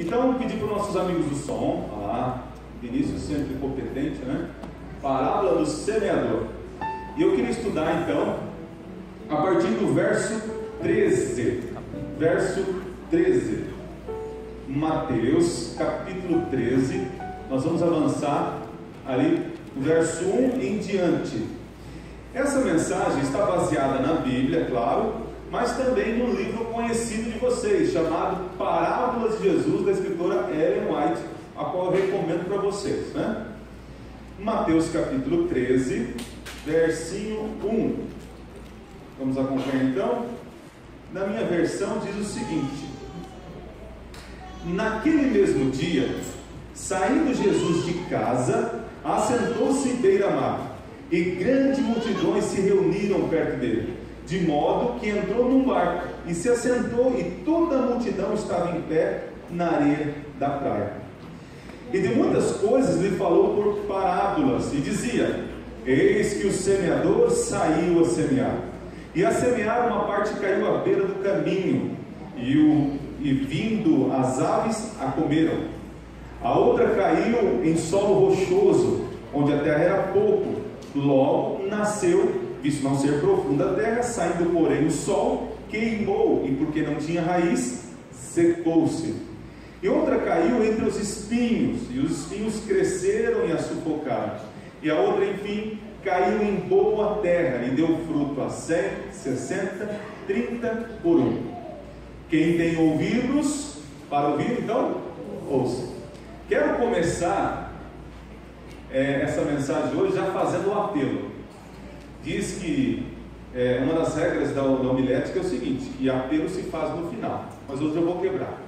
Então, pedi para os nossos amigos do som, Vinícius sempre competente, né? Parábola do semeador. E eu queria estudar então, a partir do verso 13. Verso 13. Mateus, capítulo 13. Nós vamos avançar ali, do verso 1 em diante. Essa mensagem está baseada na Bíblia, claro, mas também no livro conhecido de vocês, chamado Parábolas de Jesus, da escritora Ellen White, a qual eu recomendo para vocês, né? Mateus capítulo 13, versinho 1. Vamos acompanhar então. Na minha versão diz o seguinte: naquele mesmo dia, saindo Jesus de casa, assentou-se beira-mar, e grandes multidões se reuniram perto dele, de modo que entrou num barco e se assentou, e toda a multidão estava em pé na areia da praia. E de muitas coisas lhe falou por parábolas, e dizia: eis que o semeador saiu a semear, e a semear uma parte caiu à beira do caminho, e vindo as aves a comeram. A outra caiu em solo rochoso, onde a terra era pouco, logo nasceu, visto não ser profunda a terra, saindo porém o sol, queimou, e porque não tinha raiz, secou-se. E outra caiu entre os espinhos, e os espinhos cresceram e a sufocaram. E a outra, enfim, caiu em boa terra, e deu fruto a 100, 60, 30 por um. Quem tem ouvidos para ouvir, então, ouça. Quero começar essa mensagem hoje já fazendo um apelo. Diz que uma das regras da homilética é o seguinte: que apelo se faz no final, mas hoje eu vou quebrar.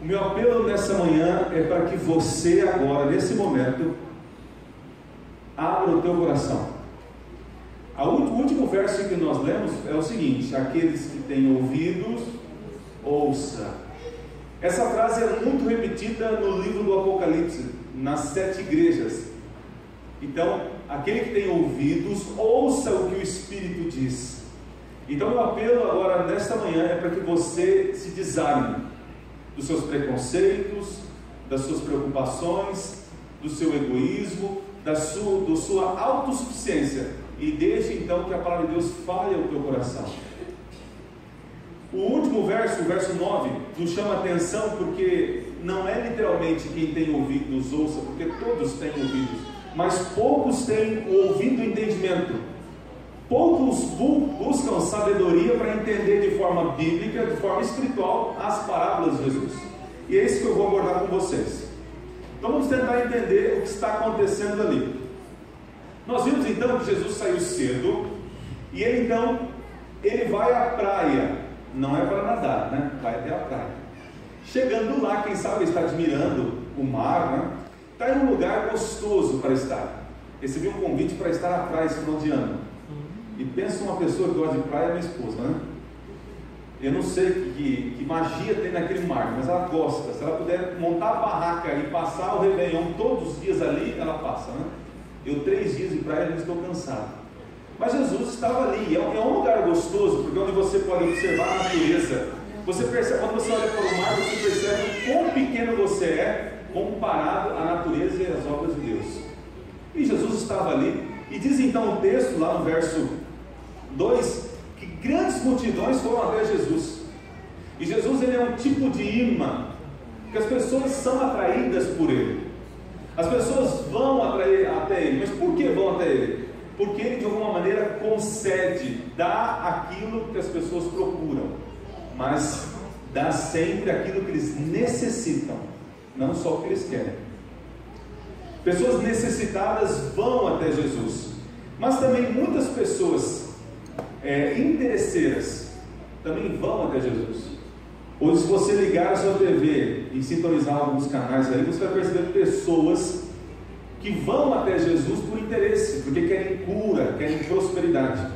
O meu apelo nessa manhã é para que você agora, nesse momento, abra o teu coração. O último verso que nós lemos é o seguinte: aqueles que têm ouvidos, ouça. Essa frase é muito repetida no livro do Apocalipse, nas 7 igrejas. Então, aquele que tem ouvidos, ouça o que o Espírito diz. Então, meu apelo agora, nesta manhã, é para que você se desarme dos seus preconceitos, das suas preocupações, do seu egoísmo, da sua autossuficiência, e deixe então que a palavra de Deus fale ao teu coração. O último verso, o verso 9, nos chama a atenção, porque não é literalmente quem tem ouvidos ouça, porque todos têm ouvidos, mas poucos têm ouvido e entendimento. Poucos buscam sabedoria para entender de forma bíblica, de forma espiritual, as parábolas de Jesus. E é isso que eu vou abordar com vocês. Então vamos tentar entender o que está acontecendo ali. Nós vimos então que Jesus saiu cedo, e ele vai à praia. Não é para nadar, né? Vai até a praia. Chegando lá, quem sabe está admirando o mar, né? Está em um lugar gostoso para estar. Recebi um convite para estar na praia esse final de ano. E pensa uma pessoa que gosta de praia, é minha esposa, né? Eu não sei que magia tem naquele mar, mas ela gosta. Se ela puder montar a barraca e passar o Réveillon todos os dias ali, ela passa, né? Eu 3 dias de praia já estou cansado. Mas Jesus estava ali. É um lugar gostoso, porque onde você pode observar a natureza. Você percebe, quando você olha para o mar, você percebe quão pequeno você é comparado à natureza e às obras de Deus. E Jesus estava ali, e diz então o texto, lá no verso 2, que grandes multidões foram até Jesus. E Jesus, ele é um tipo de imã, que as pessoas são atraídas por ele. As pessoas vão até ele. Mas por que vão até ele? Porque ele de alguma maneira concede, dá aquilo que as pessoas procuram, mas dá sempre aquilo que eles necessitam, não só o que eles querem. Pessoas necessitadas vão até Jesus, mas também muitas pessoas interesseiras também vão até Jesus. Hoje, se você ligar a sua TV e sintonizar alguns canais aí, você vai perceber pessoas que vão até Jesus por interesse, porque querem cura, querem prosperidade.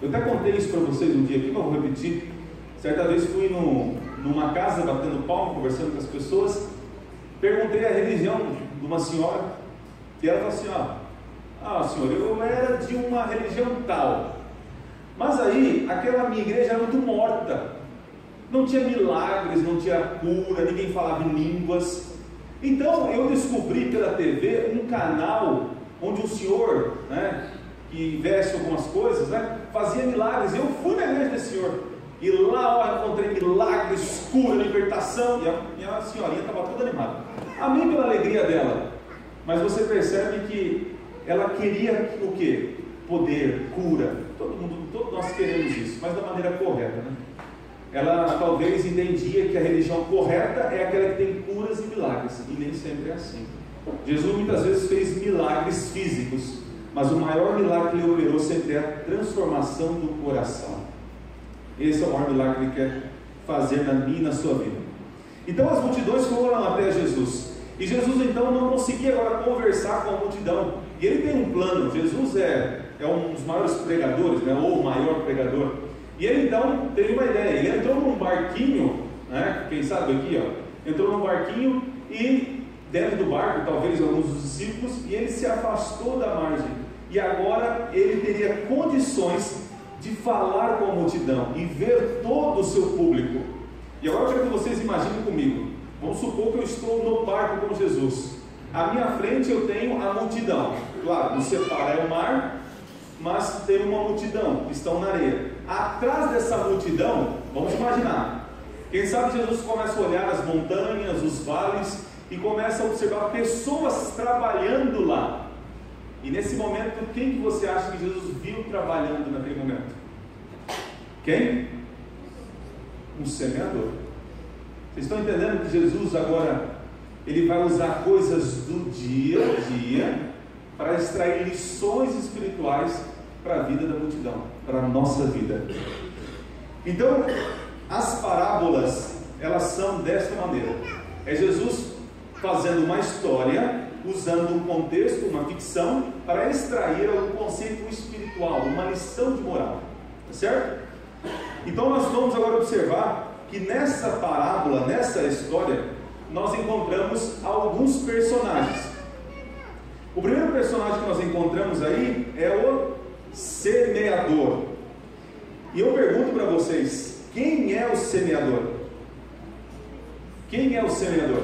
Eu até contei isso para vocês um dia aqui, mas vou repetir. Certa vez fui numa casa, batendo palmo, conversando com as pessoas, perguntei a religião de uma senhora, e ela falou assim: senhor, eu era de uma religião tal, mas aí, aquela minha igreja era muito morta, não tinha milagres, não tinha cura, ninguém falava em línguas. Então eu descobri pela TV um canal onde um senhor, né, que veste algumas coisas, né, fazia milagres. Eu fui na igreja desse senhor, e lá eu encontrei milagres, cura, libertação, e a senhorinha estava toda animada. Amém pela alegria dela, mas você percebe que ela queria o quê? Poder, cura. Todos nós queremos isso, mas da maneira correta, né? Ela talvez entendia que a religião correta é aquela que tem curas e milagres, e nem sempre é assim. Jesus muitas vezes fez milagres físicos, mas o maior milagre que ele operou sempre é a transformação do coração. Esse é o maior milagre que ele quer fazer na minha e na sua vida. Então as multidões foram até Jesus, e Jesus então não conseguia agora conversar com a multidão, e ele tem um plano. Jesus é um dos maiores pregadores, né, ou o maior pregador, e ele então teve uma ideia. Ele entrou num barquinho, né, quem sabe aqui, entrou num barquinho, e dentro do barco, talvez alguns dos discípulos, e ele se afastou da margem, e agora ele teria condições de falar com a multidão e ver todo o seu público. E agora eu quero que vocês imaginem comigo. Vamos supor que eu estou no barco com Jesus. À minha frente eu tenho a multidão. Claro, nos separa é o mar, mas tem uma multidão que estão na areia. Atrás dessa multidão, vamos imaginar, quem sabe Jesus começa a olhar as montanhas, os vales, e começa a observar pessoas trabalhando lá. E nesse momento, quem que você acha que Jesus viu trabalhando naquele momento? Quem? Um semeador. Vocês estão entendendo que Jesus agora, ele vai usar coisas do dia a dia para extrair lições espirituais para a vida da multidão, para a nossa vida. Então, as parábolas, elas são desta maneira. É Jesus fazendo uma história, usando um contexto, uma ficção, para extrair algum conceito espiritual, uma lição de moral, tá certo? Então nós vamos agora observar que nessa parábola, nessa história, nós encontramos alguns personagens. O primeiro personagem que nós encontramos aí é o semeador. E eu pergunto para vocês, quem é o semeador? Quem é o semeador?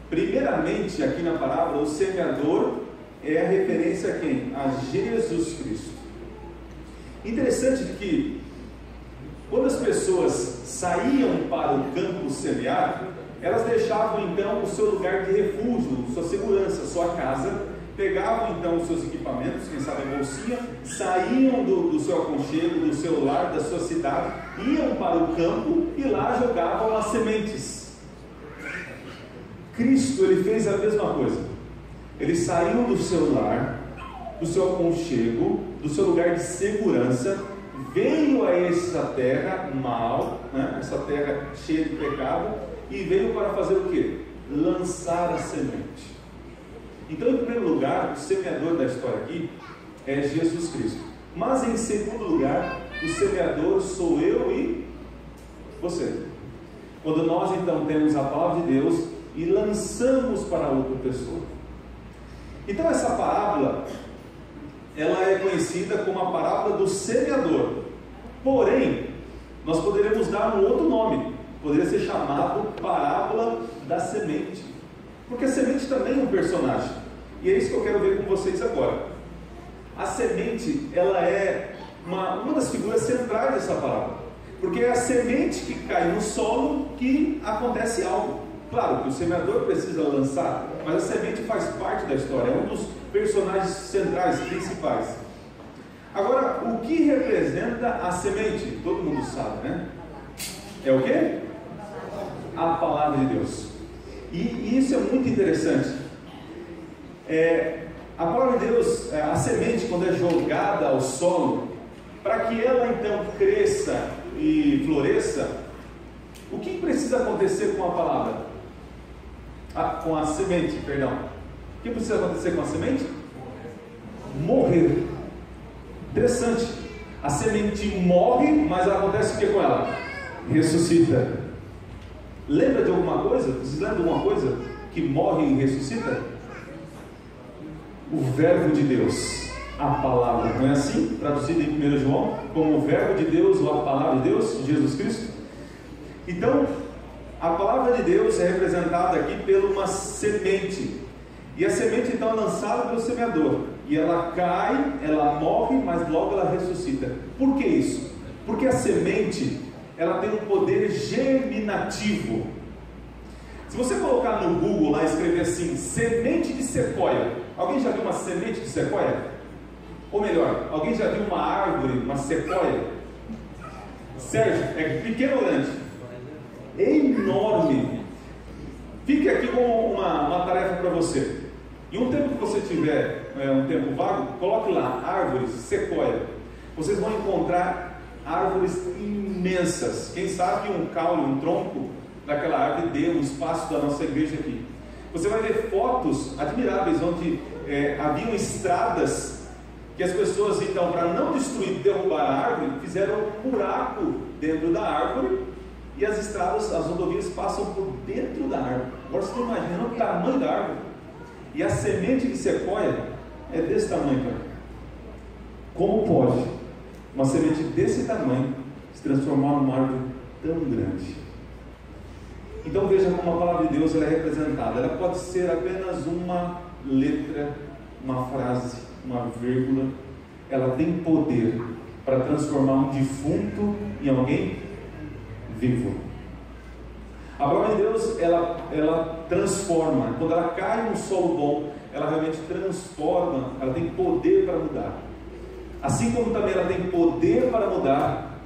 Primeiramente, aqui na parábola, o semeador é a referência a quem? A Jesus Cristo. Interessante que, quando as pessoas saíam para o campo semear, elas deixavam então o seu lugar de refúgio, sua segurança, sua casa, pegavam então os seus equipamentos, quem sabe a bolsinha, saíam do seu aconchego, do seu lar, da sua cidade, iam para o campo e lá jogavam as sementes. Cristo, ele fez a mesma coisa. Ele saiu do seu lar, do seu aconchego, do seu lugar de segurança, veio a essa terra mal, né? Essa terra cheia de pecado, e veio para fazer o quê? Lançar a semente. Então, em primeiro lugar, o semeador da história aqui é Jesus Cristo. Mas em segundo lugar, o semeador sou eu e você. Quando nós então temos a palavra de Deus e lançamos para outra pessoa. Então essa parábola, ela é conhecida como a parábola do semeador. Porém, nós poderemos dar um outro nome. Poderia ser chamado parábola da semente, porque a semente também é um personagem, e é isso que eu quero ver com vocês agora. A semente, ela é uma das figuras centrais dessa parábola, porque é a semente que cai no solo que acontece algo. Claro que o semeador precisa lançar, mas a semente faz parte da história, é um dos personagens centrais, principais. Agora, o que representa a semente? Todo mundo sabe, né? É o quê? A palavra de Deus. E isso é muito interessante. A palavra de Deus, a semente, quando é jogada ao solo, para que ela então cresça e floresça, o que precisa acontecer com a palavra? Com a semente, perdão. O que precisa acontecer com a semente? Morrer. Interessante. A semente morre, mas acontece o que com ela? Ressuscita. Lembra de alguma coisa? Vocês lembram de alguma coisa que morre e ressuscita? O verbo de Deus. a palavra. Não é assim? Traduzido em 1 João, como o verbo de Deus ou a palavra de Deus, Jesus Cristo. Então, a palavra de Deus é representada aqui por uma semente. E a semente então é lançada pelo semeador. E ela cai, ela morre, mas logo ela ressuscita. Por que isso? Porque a semente, ela tem um poder germinativo. Se você colocar no Google lá e escrever assim, semente de sequoia. Alguém já viu uma semente de sequoia? Ou melhor, alguém já viu uma árvore, uma sequoia? Sérgio, é pequeno ou grande? É enorme. Fique aqui com uma tarefa para você. Em um tempo que você tiver um tempo vago, coloque lá árvores, sequoia. Vocês vão encontrar árvores imensas. Quem sabe um caule, um tronco daquela árvore dê um espaço da nossa igreja aqui. Você vai ver fotos admiráveis onde haviam estradas que as pessoas, então, para não destruir, derrubar a árvore, fizeram um buraco dentro da árvore e as estradas, as rodovias passam por dentro da árvore. Agora você está imaginando o tamanho da árvore. E a semente de sequoia é desse tamanho, cara. Como pode uma semente desse tamanho se transformar numa árvore tão grande? Então veja como a palavra de Deus ela é representada. Ela pode ser apenas uma letra, uma frase, uma vírgula. Ela tem poder para transformar um defunto em alguém vivo. A palavra de Deus ela transforma. Quando ela cai num solo bom, ela realmente transforma. Ela tem poder para mudar. Assim como também ela tem poder para mudar,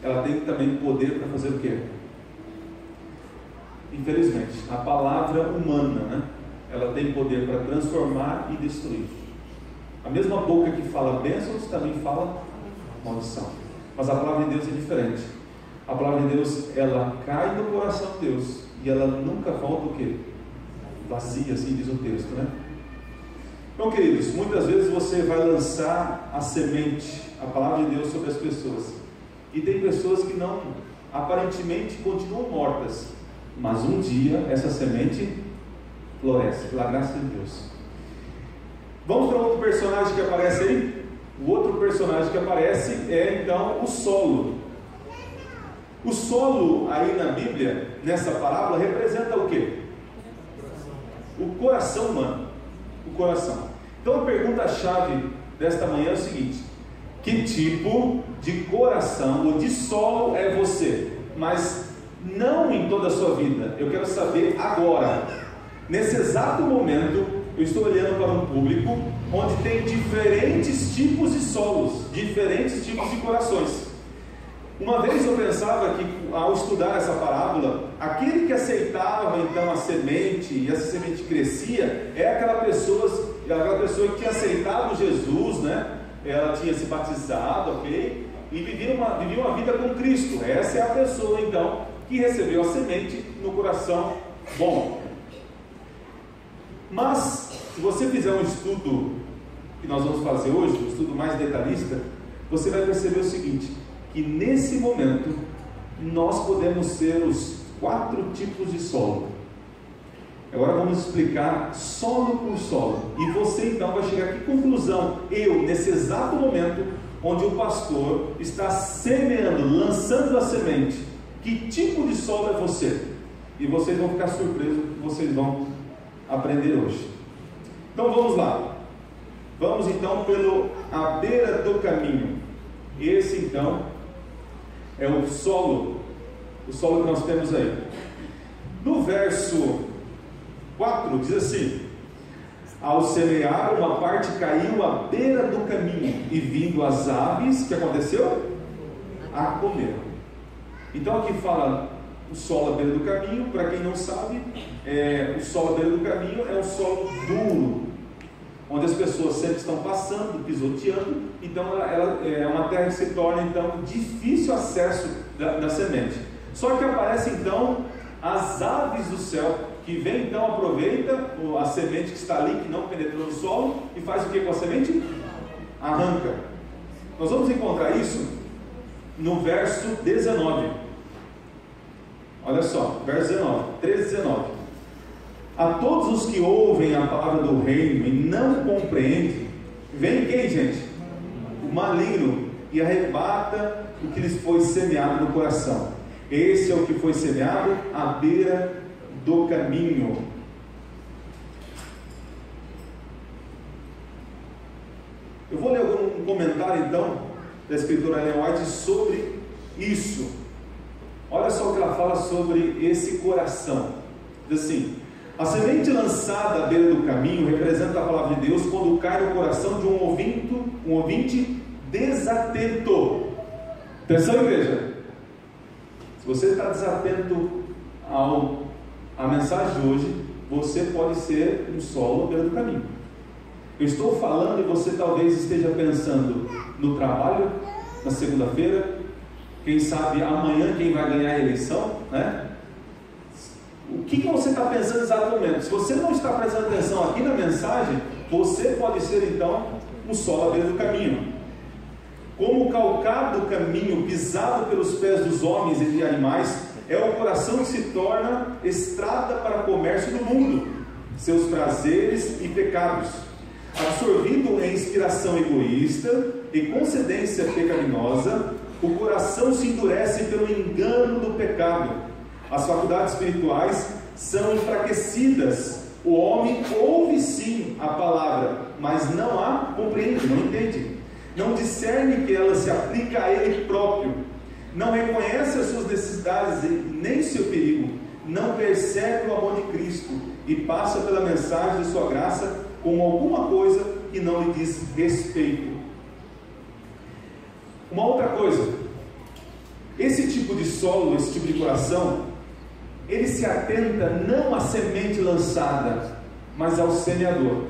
ela tem também poder para fazer o quê? Infelizmente, a palavra humana, né? Ela tem poder para transformar e destruir. A mesma boca que fala bênçãos também fala maldição. Mas a palavra de Deus é diferente. A palavra de Deus, ela cai no coração de Deus e ela nunca volta o quê? Vazia, assim diz o texto, né? Então, queridos, muitas vezes você vai lançar a semente, a palavra de Deus sobre as pessoas. E tem pessoas que não, aparentemente continuam mortas, mas um dia essa semente floresce, pela graça de Deus. Vamos para outro personagem que aparece aí? O outro personagem que aparece é então o solo. O solo aí na Bíblia, nessa parábola, representa o quê? O coração humano. O coração. Então a pergunta-chave desta manhã é o seguinte: que tipo de coração ou de solo é você? Mas não em toda a sua vida. Eu quero saber agora. Nesse exato momento, eu estou olhando para um público onde tem diferentes tipos de solos, diferentes tipos de corações. Uma vez eu pensava que, ao estudar essa parábola, aquele que aceitava então a semente e essa semente crescia, é aquela pessoa que tinha aceitado Jesus, né? Ela tinha se batizado, ok? E vivia uma vida com Cristo. Essa é a pessoa então que recebeu a semente no coração bom. Mas, se você fizer um estudo que nós vamos fazer hoje, um estudo mais detalhista, você vai perceber o seguinte: que nesse momento nós podemos ser os 4 tipos de solo. Agora vamos explicar solo por solo, e você então vai chegar a que conclusão? Eu, nesse exato momento onde o pastor está semeando, lançando a semente, que tipo de solo é você? E vocês vão ficar surpresos com o que vocês vão aprender hoje. Então vamos lá. Vamos então à beira do caminho. Esse então é o solo que nós temos aí. No verso 4 diz assim: ao semear, uma parte caiu à beira do caminho, e vindo as aves, o que aconteceu? A comer. Então aqui fala o solo à beira do caminho. Para quem não sabe, o solo à beira do caminho é um solo duro, onde as pessoas sempre estão passando, pisoteando. Então ela é uma terra que se torna então difícil acesso da semente. Só que aparecem então as aves do céu, que vem então, aproveita a semente que está ali, que não penetrou no solo, e faz o que com a semente? Arranca. Nós vamos encontrar isso no verso 19. Olha só, verso 19, 13, 19. A todos os que ouvem a palavra do reino e não compreendem, vem quem, gente? maligno e arrebata o que lhes foi semeado no coração. Esse é o que foi semeado à beira do caminho. Eu vou ler um comentário então da escritora Ellen White sobre isso. Olha só o que ela fala sobre esse coração. Diz assim: a semente lançada à beira do caminho representa a palavra de Deus quando cai no coração de um ouvinte desatento. Atenção, igreja. Se você está desatento à mensagem de hoje, você pode ser um solo à beira do caminho. Eu estou falando e você talvez esteja pensando no trabalho, na segunda-feira, quem sabe amanhã quem vai ganhar a eleição, né? O que você está pensando exatamente? Se você não está prestando atenção aqui na mensagem, você pode ser então um solo à beira do caminho. Como o calcado caminho pisado pelos pés dos homens e de animais, é o coração que se torna estrada para o comércio do mundo, seus prazeres e pecados. Absorvido em inspiração egoísta e concedência pecaminosa, o coração se endurece pelo engano do pecado. As faculdades espirituais são enfraquecidas. O homem ouve sim a palavra, mas não a compreende, não entende. Não discerne que ela se aplica a ele próprio. Não reconhece as suas necessidades nem seu perigo. Não percebe o amor de Cristo e passa pela mensagem de sua graça como alguma coisa que não lhe diz respeito. Uma outra coisa, esse tipo de solo, esse tipo de coração, ele se atenta não à semente lançada, mas ao semeador.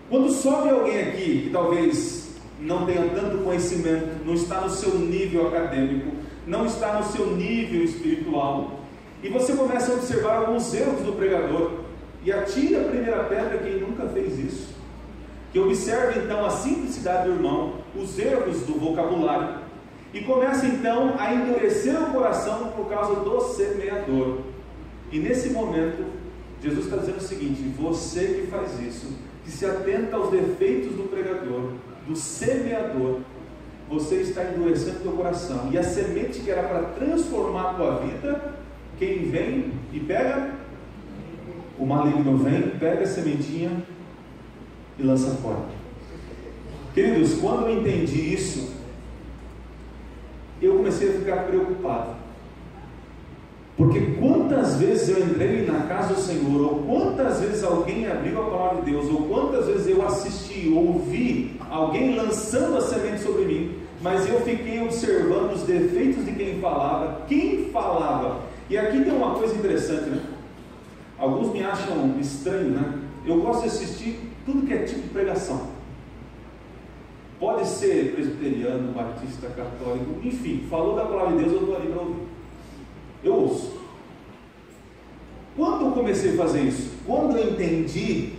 Quando sobe alguém aqui que talvez não tenha tanto conhecimento, não está no seu nível acadêmico, não está no seu nível espiritual, e você começa a observar alguns erros do pregador, e atire a primeira pedra quem nunca fez isso, que observe então a simplicidade do irmão, os erros do vocabulário, e começa então a endurecer o coração por causa do semeador. E nesse momento Jesus está dizendo o seguinte: você que faz isso, que se atenta aos defeitos do pregador, do semeador, você está endurecendo o teu coração, e a semente que era para transformar a tua vida, quem vem e pega? O maligno vem, pega a sementinha e lança fora. Queridos, quando eu entendi isso, eu comecei a ficar preocupado, porque quantas vezes eu entrei na casa do Senhor, ou quantas vezes alguém abriu a palavra de Deus, ou quantas vezes eu assisti, ouvi alguém lançando a semente sobre mim, mas eu fiquei observando os defeitos de quem falava. E aqui tem uma coisa interessante, né? Alguns me acham estranho, né? Eu gosto de assistir tudo que é tipo de pregação. Pode ser presbiteriano, batista, católico, enfim, falou da palavra de Deus, eu estou ali para ouvir. Eu ouço. Quando eu comecei a fazer isso? Quando eu entendi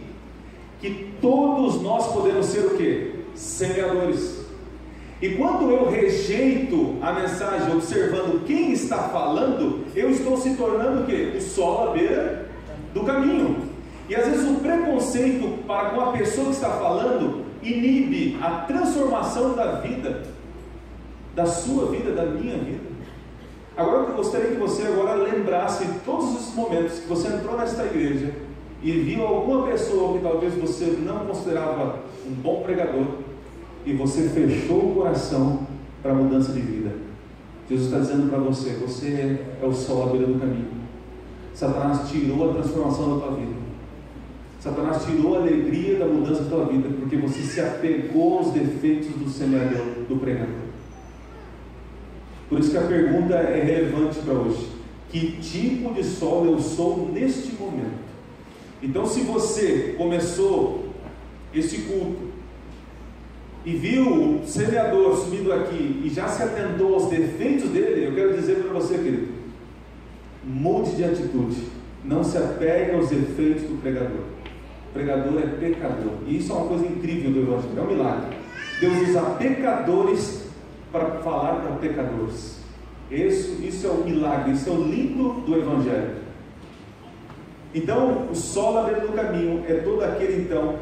que todos nós podemos ser o quê? Semeadores. E quando eu rejeito a mensagem observando quem está falando, eu estou se tornando o quê? O solo à beira do caminho. E às vezes o preconceito para com a pessoa que está falando inibe a transformação da vida, da sua vida, da minha vida. Agora eu gostaria que você agora lembrasse todos os momentos que você entrou nesta igreja e viu alguma pessoa que talvez você não considerava um bom pregador, e você fechou o coração para a mudança de vida. Jesus está dizendo para você: você é o sol à beira do caminho. Satanás tirou a transformação da tua vida. Satanás tirou a alegria da mudança da tua vida, porque você se apegou aos defeitos do semeador, do pregador. Por isso que a pergunta é relevante para hoje: que tipo de solo eu sou neste momento? Então, se você começou este culto e viu o semeador subindo aqui e já se atentou aos defeitos dele, eu quero dizer para você, querido, mude de atitude. Não se apegue aos defeitos do pregador. O pregador é pecador, e isso é uma coisa incrível do Evangelho, é um milagre. Deus usa pecadores para falar para pecadores. Isso é um milagre, isso é o lindo do Evangelho. Então, o solo à beira do caminho é todo aquele então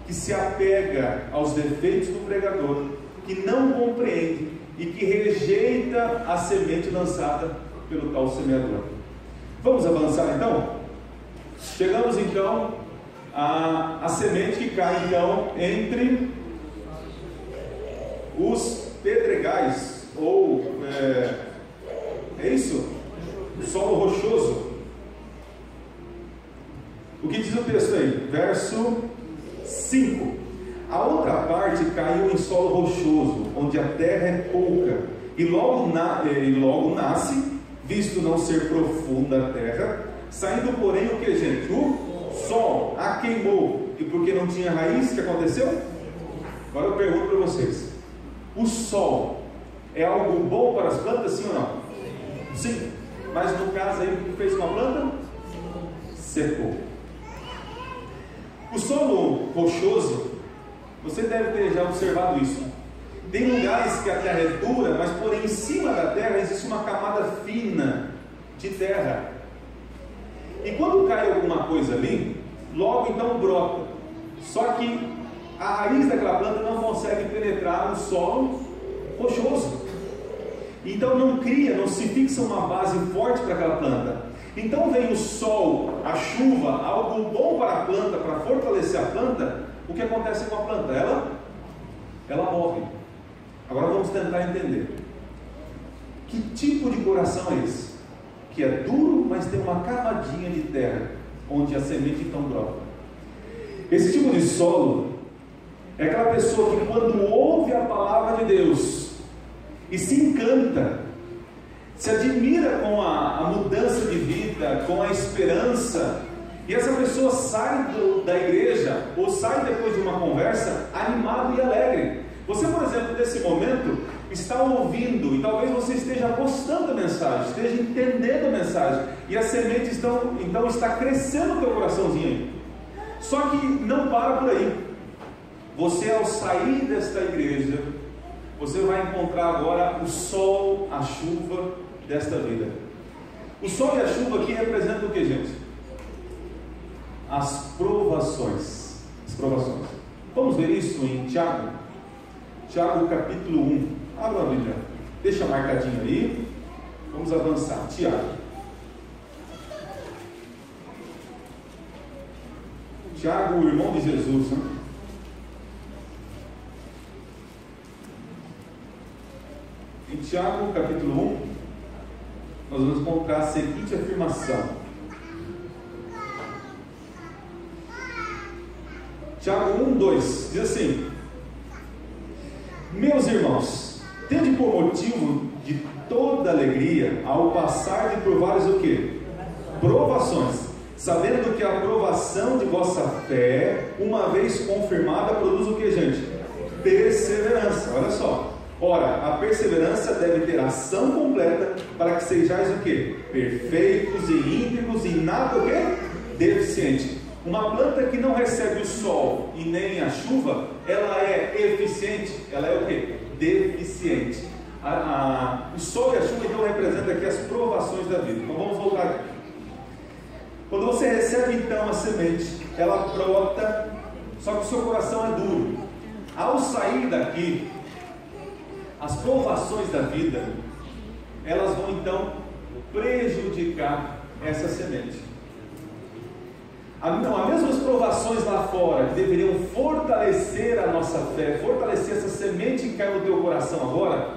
que se apega aos defeitos do pregador, que não compreende e que rejeita a semente lançada pelo tal semeador. Vamos avançar então? Chegamos então à semente que cai então entre os pedregais, ou é isso? O solo rochoso. O que diz o texto aí? Verso 5. A outra parte caiu em solo rochoso, onde a terra é pouca, e logo nasce, visto não ser profunda a terra, saindo porém o que, gente? O sol a queimou. E porque não tinha raiz, o que aconteceu? Agora eu pergunto para vocês: o sol é algo bom para as plantas, sim ou não? Sim. Mas no caso aí, o que fez com a planta? Secou. O solo rochoso, você deve ter já observado isso. Tem lugares que a terra é dura, mas porém em cima da terra existe uma camada fina de terra. E quando cai alguma coisa ali, logo então brota. Só que a raiz daquela planta não consegue penetrar no solo rochoso. Então não se fixa uma base forte para aquela planta. Então vem o sol, a chuva, algo bom para a planta, para fortalecer a planta. O que acontece com a planta? Ela morre. Agora vamos tentar entender. Que tipo de coração é esse? Que é duro, mas tem uma camadinha de terra, onde a semente então brota. Esse tipo de solo é aquela pessoa que quando ouve a palavra de Deus e se encanta, se admira com a mudança de vida, com a esperança, e essa pessoa sai da igreja, ou sai depois de uma conversa, animado e alegre. Você, por exemplo, nesse momento, está ouvindo, e talvez você esteja gostando da mensagem, esteja entendendo a mensagem, e a semente então está crescendo no teu coraçãozinho aí. Só que não para por aí. Você, ao sair desta igreja, você vai encontrar agora o sol, a chuva desta vida. O sol e a chuva aqui representam o que, gente? As provações. As provações. Vamos ver isso em Tiago? Tiago capítulo 1. Abra a Bíblia. Deixa marcadinho aí. Vamos avançar. Tiago. Tiago, o irmão de Jesus, né? Em Tiago capítulo 1, nós vamos encontrar a seguinte afirmação. Tiago 1, 2 diz assim: meus irmãos, tende por motivo de toda alegria ao passar de por várias o quê? Provações, sabendo que a aprovação de vossa fé, uma vez confirmada, produz o que, gente? Perseverança. Olha só. Ora, a perseverança deve ter ação completa, para que sejais o quê? Perfeitos e íntegros e nada o quê? Deficiente. Uma planta que não recebe o sol e nem a chuva, ela é eficiente, ela é o quê? Deficiente. O sol e a chuva então representam aqui as provações da vida. Então vamos voltar aqui. Quando você recebe então a semente, ela brota, só que o seu coração é duro. Ao sair daqui, as provações da vida, elas vão então prejudicar essa semente. As mesmas provações lá fora, que deveriam fortalecer a nossa fé, fortalecer essa semente que cai no teu coração agora,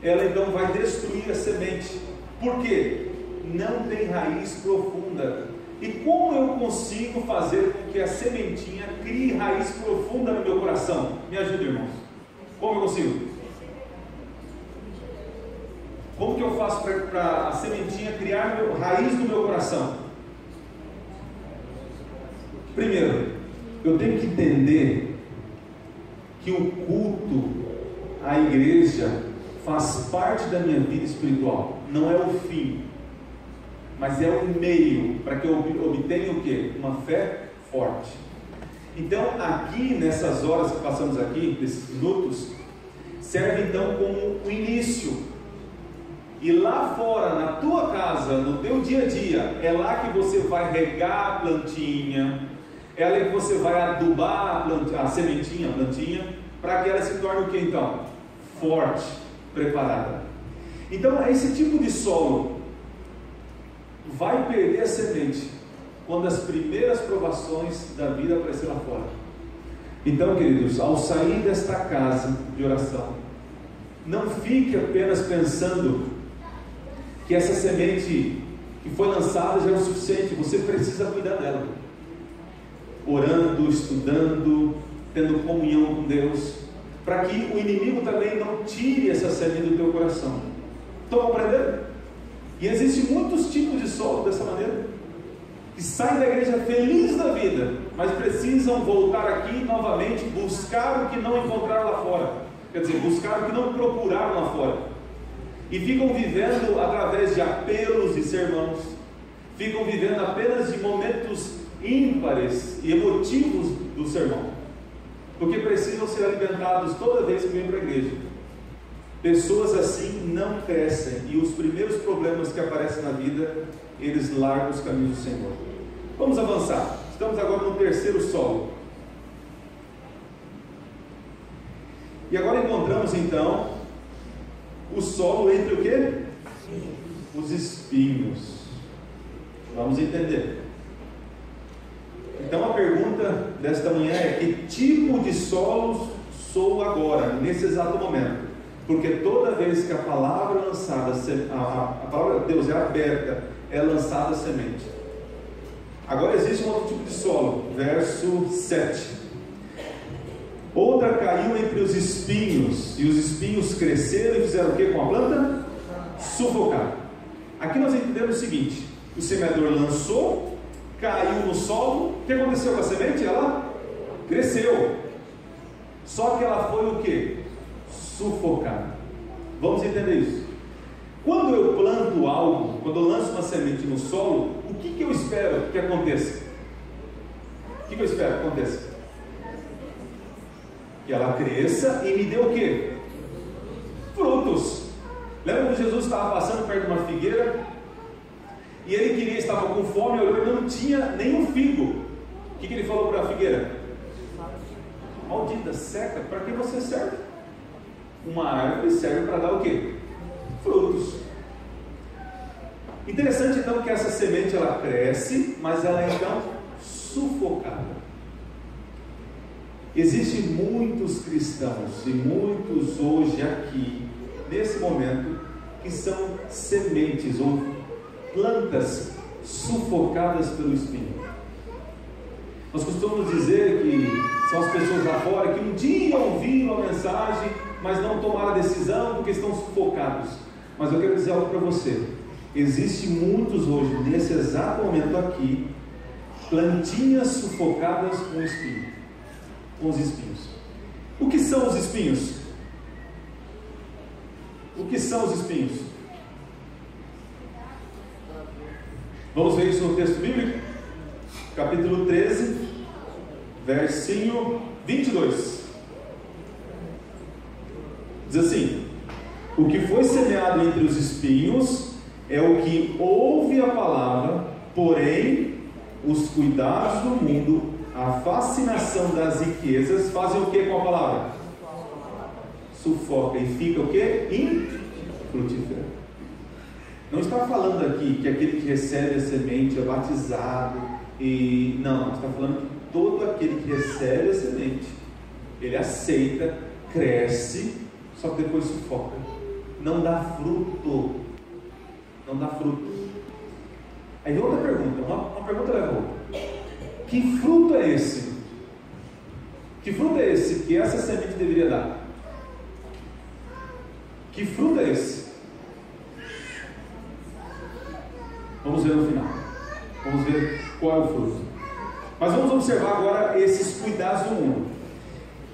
ela então vai destruir a semente. Por quê? Não tem raiz profunda. E como eu consigo fazer com que a sementinha crie raiz profunda no meu coração? Me ajuda, irmãos. Como eu consigo? Como que eu faço para a sementinha criar raiz no meu coração? Primeiro, eu tenho que entender que o culto à igreja faz parte da minha vida espiritual. Não é o fim, mas é o meio para que eu obtenha o quê? Uma fé forte. Então, aqui nessas horas que passamos aqui, nesses minutos, serve então como o início. E lá fora, na tua casa, no teu dia a dia, é lá que você vai regar a plantinha, ela é que você vai adubar a sementinha, a plantinha, para que ela se torne o que então? Forte, preparada. Então esse tipo de solo vai perder a semente quando as primeiras provações da vida aparecerem lá fora. Então, queridos, ao sair desta casa de oração, não fique apenas pensando que essa semente que foi lançada já é o suficiente. Você precisa cuidar dela, orando, estudando, tendo comunhão com Deus, para que o inimigo também não tire essa semente do teu coração. Estão compreendendo? E existem muitos tipos de solo dessa maneira, que saem da igreja felizes da vida, mas precisam voltar aqui novamente, buscar o que não encontraram lá fora, quer dizer, buscar o que não procuraram lá fora, e ficam vivendo através de apelos de sermãos, ficam vivendo apenas de momentos ímpares e emotivos do sermão, porque precisam ser alimentados toda vez que vêm para a igreja. Pessoas assim não crescem, e os primeiros problemas que aparecem na vida, eles largam os caminhos do Senhor. Vamos avançar. Estamos agora no terceiro solo. E agora encontramos então o solo entre o quê? Os espinhos. Vamos entender. Então a pergunta desta manhã é: que tipo de solo sou agora, nesse exato momento? Porque toda vez que a palavra é lançada, a palavra de Deus é aberta, é lançada a semente. Agora existe um outro tipo de solo, verso 7. Outra caiu entre os espinhos, e os espinhos cresceram e fizeram o que com a planta? Sufocar. Aqui nós entendemos o seguinte: o semeador lançou, caiu no solo, o que aconteceu com a semente? Ela cresceu, só que ela foi o que? Sufocada. Vamos entender isso. Quando eu planto algo, quando eu lanço uma semente no solo, o que eu espero que aconteça? O que eu espero que aconteça? Que ela cresça e me dê o que? Frutos. Lembra quando Jesus estava passando perto de uma figueira e ele estava com fome, olhou e não tinha nenhum figo. O que ele falou para a figueira? Maldita, seca, para que você serve? Uma árvore serve para dar o que? Frutos. Interessante então que essa semente ela cresce, mas ela é então sufocada. Existem muitos cristãos e muitos hoje aqui, nesse momento, que são sementes ou plantas sufocadas pelo espinho. Nós costumamos dizer que são as pessoas lá fora que um dia ouviram a mensagem, mas não tomaram a decisão porque estão sufocados. Mas eu quero dizer algo para você: existem muitos hoje, nesse exato momento aqui, plantinhas sufocadas com espinho, com os espinhos. O que são os espinhos? O que são os espinhos? Vamos ver isso no texto bíblico, capítulo 13, versinho 22. Diz assim: o que foi semeado entre os espinhos é o que ouve a palavra, porém os cuidados do mundo, a fascinação das riquezas fazem o que com a palavra? Sufoca e fica o que? Infrutífera. Não está falando aqui que aquele que recebe a semente é batizado e não, está falando que todo aquele que recebe a semente, ele aceita, cresce, só que depois sufoca, não dá fruto, não dá fruto. Aí vem outra pergunta, uma pergunta leva a outra: que fruto é esse? Que fruto é esse que essa semente deveria dar? Que fruto é esse? Vamos ver no final, vamos ver qual é o fruto. Mas vamos observar agora esses cuidados do mundo.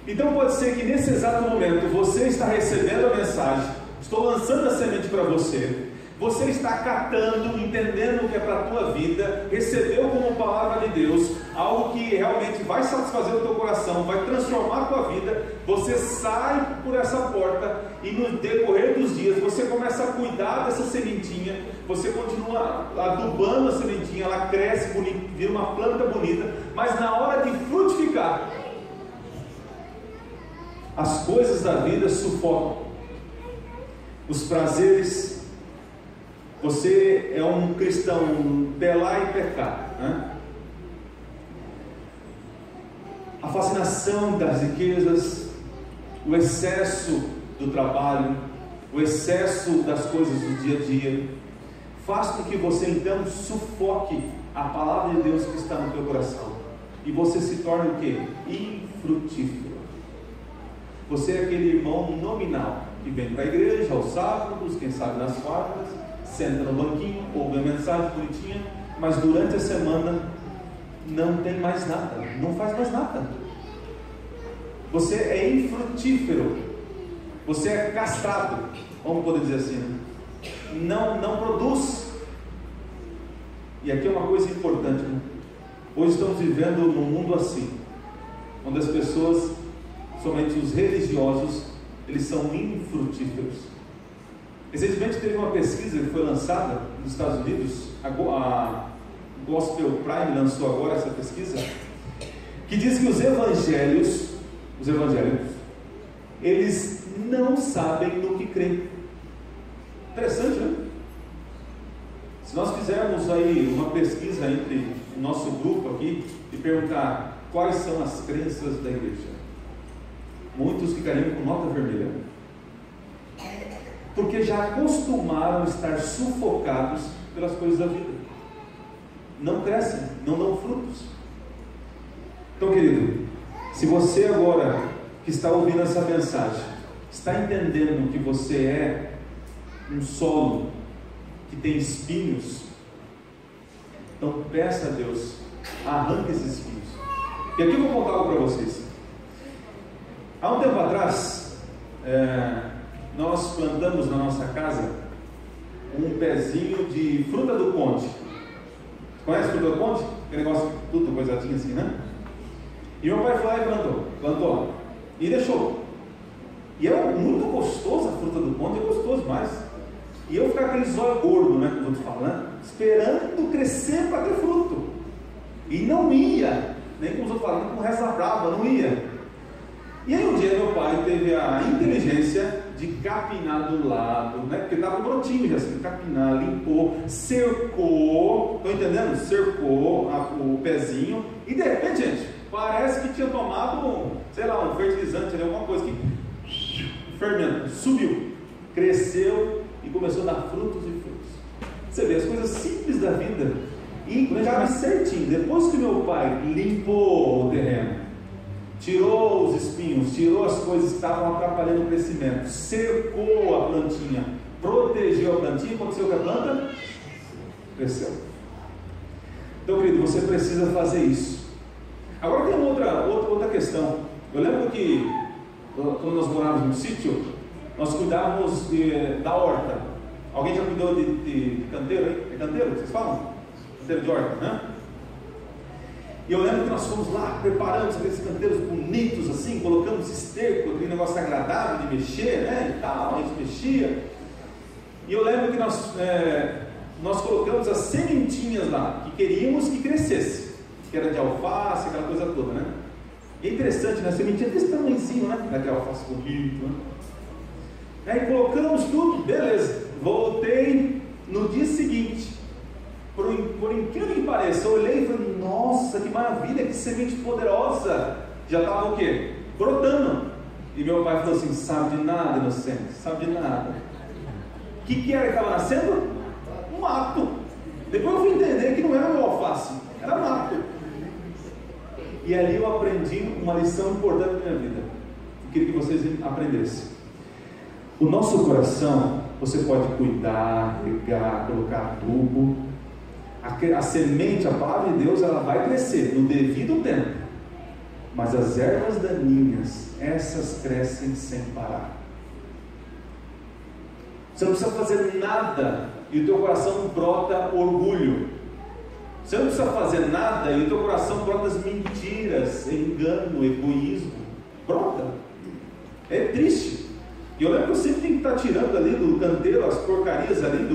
Então pode ser que nesse exato momento você está recebendo a mensagem, estou lançando a semente para você, você está catando, entendendo o que é para a tua vida, recebeu como palavra de Deus algo que realmente vai satisfazer o teu coração, vai transformar a tua vida. Você sai por essa porta e no decorrer dos dias você começa a cuidar cuidar dessa sementinha, você continua adubando a sementinha, ela cresce bonita, vira uma planta bonita, mas na hora de frutificar, as coisas da vida sufocam, os prazeres. Você é um cristão pelar e pecar, né? A fascinação das riquezas, o excesso do trabalho, o excesso das coisas do dia a dia, faz com que você então sufoque a palavra de Deus que está no teu coração, e você se torne o quê? Infrutífero. Você é aquele irmão nominal que vem para a igreja aos sábados, quem sabe nas quartas, senta no banquinho, ouve a mensagem bonitinha, mas durante a semana não tem mais nada, não faz mais nada. Você é infrutífero, você é castrado, vamos poder dizer assim, né? Não produz. E aqui é uma coisa importante, né? Hoje estamos vivendo num mundo assim, onde as pessoas, somente os religiosos, eles são infrutíferos. Recentemente teve uma pesquisa que foi lançada nos Estados Unidos, a Gospel Prime lançou agora essa pesquisa, que diz que os evangélicos, eles não sabem no que creem. Interessante, né? Se nós fizermos aí uma pesquisa entre o nosso grupo aqui e perguntar quais são as crenças da igreja, muitos ficariam com nota vermelha, porque já acostumaram a estar sufocados pelas coisas da vida, não crescem, não dão frutos. Então, querido, se você agora que está ouvindo essa mensagem está entendendo que você é um solo que tem espinhos, então peça a Deus, arranque esses espinhos. E aqui eu vou contar algo para vocês. Há um tempo atrás, nós plantamos na nossa casa um pezinho de fruta do conde. Conhece fruta do conde? Aquele negócio tudo coisadinho assim, né? E meu pai foi lá e plantou e deixou. E é muito gostoso, a fruta do conde é gostoso demais. E eu ficava com aquele zóio gordo, né, que eu estou falando, esperando crescer para ter fruto. E não ia, nem como os outros falam, com reza brava, não ia. E aí um dia meu pai teve a inteligência de capinar do lado, né? Porque estava brotinho já, assim, capinar, limpou, cercou, estão entendendo? Cercou o pezinho, e de repente, gente, parece que tinha tomado, sei lá, um fertilizante, alguma coisa que fermento, subiu, cresceu e começou a dar frutos e frutos. Você vê as coisas simples da vida, e estava certinho. Depois que meu pai limpou o terreno, tirou os espinhos, tirou as coisas que estavam atrapalhando o crescimento, cercou a plantinha, protegeu a plantinha, aconteceu com a planta? Cresceu. Então, querido, você precisa fazer isso. Agora tem outra questão. Eu lembro que quando nós morávamos no sítio, nós cuidávamos da horta. Alguém já cuidou de canteiro aí? É canteiro que vocês falam? Canteiro de horta, né? E eu lembro que nós fomos lá, preparamos aqueles canteiros bonitos assim, colocamos esterco, aquele negócio agradável de mexer, né, e tal, a gente mexia. E eu lembro que nós colocamos as sementinhas lá, que queríamos que crescesse, que era de alface, aquela coisa toda, né. E é interessante, né, a sementinha desse tamanhozinho, né, aquele alface bonito, né. Aí colocamos tudo, beleza, voltei no dia seguinte. Por incrível que pareça, eu olhei e falei, nossa, que maravilha, que semente poderosa. Já estava o quê? Brotando. E meu pai falou assim, sabe de nada, inocente, sabe de nada. O que era que estava nascendo? Um mato. Depois eu fui entender que não era meu alface, era mato. E ali eu aprendi uma lição importante na minha vida. Eu queria que vocês aprendessem. O nosso coração, você pode cuidar, regar, colocar adubo. A semente, a palavra de Deus, ela vai crescer no devido tempo, mas as ervas daninhas, essas crescem sem parar. Você não precisa fazer nada e o teu coração brota orgulho. Você não precisa fazer nada e o teu coração brota as mentiras, engano, egoísmo. Brota. É triste. E eu lembro que eu sempre tenho que estar tirando ali do canteiro as porcarias ali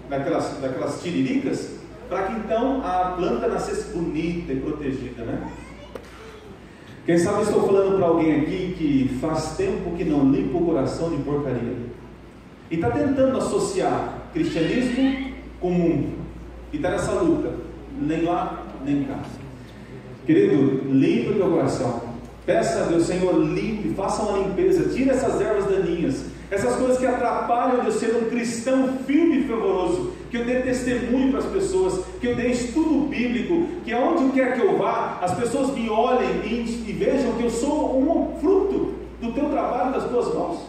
daquelas tiriricas, para que então a planta nascesse bonita e protegida, né? Quem sabe eu estou falando para alguém aqui que faz tempo que não limpa o coração de porcaria e está tentando associar cristianismo com o mundo e está nessa luta, nem lá nem cá. Querido, limpe o teu coração. Peça a Deus, Senhor, limpe, faça uma limpeza, tire essas ervas daninhas, essas coisas que atrapalham eu ser um cristão firme e fervoroso, que eu dê testemunho para as pessoas, que eu dê estudo bíblico, que aonde quer que eu vá, as pessoas me olhem e vejam que eu sou um fruto do teu trabalho, das tuas mãos.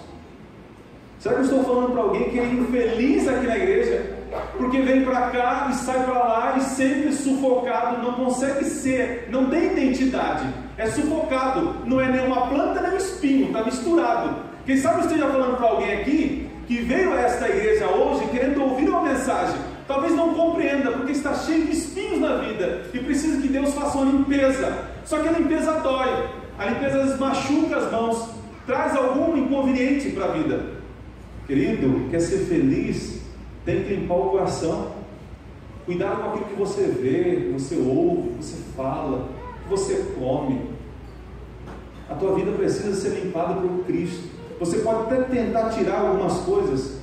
Será que eu estou falando para alguém que é infeliz aqui na igreja, porque vem para cá e sai para lá e sempre sufocado, não consegue ser, não tem identidade, é sufocado, não é nenhuma planta nem um espinho, está misturado. Quem sabe eu esteja falando para alguém aqui que veio a esta igreja hoje querendo ouvir uma mensagem, talvez não compreenda porque está cheio de espinhos na vida e precisa que Deus faça uma limpeza. Só que a limpeza dói, a limpeza às vezes machuca as mãos, traz algum inconveniente para a vida. Querido, quer ser feliz, tem que limpar o coração. Cuidado com aquilo que você vê, que você ouve, que você fala, que você come. A tua vida precisa ser limpada por Cristo. Você pode até tentar tirar algumas coisas,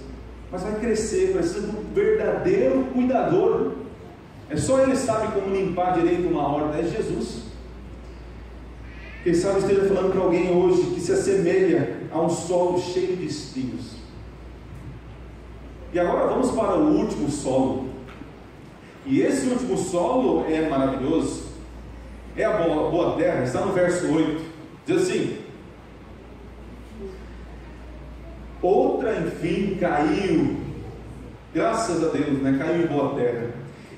mas vai crescer. Precisa de um verdadeiro cuidador. É só Ele sabe como limpar direito uma horta, é Jesus. Quem sabe esteja falando para alguém hoje que se assemelha a um solo cheio de espinhos. E agora vamos para o último solo. E esse último solo é maravilhoso. É a boa terra, está no verso 8. Diz assim: outra enfim caiu, graças a Deus, né? Caiu em boa terra,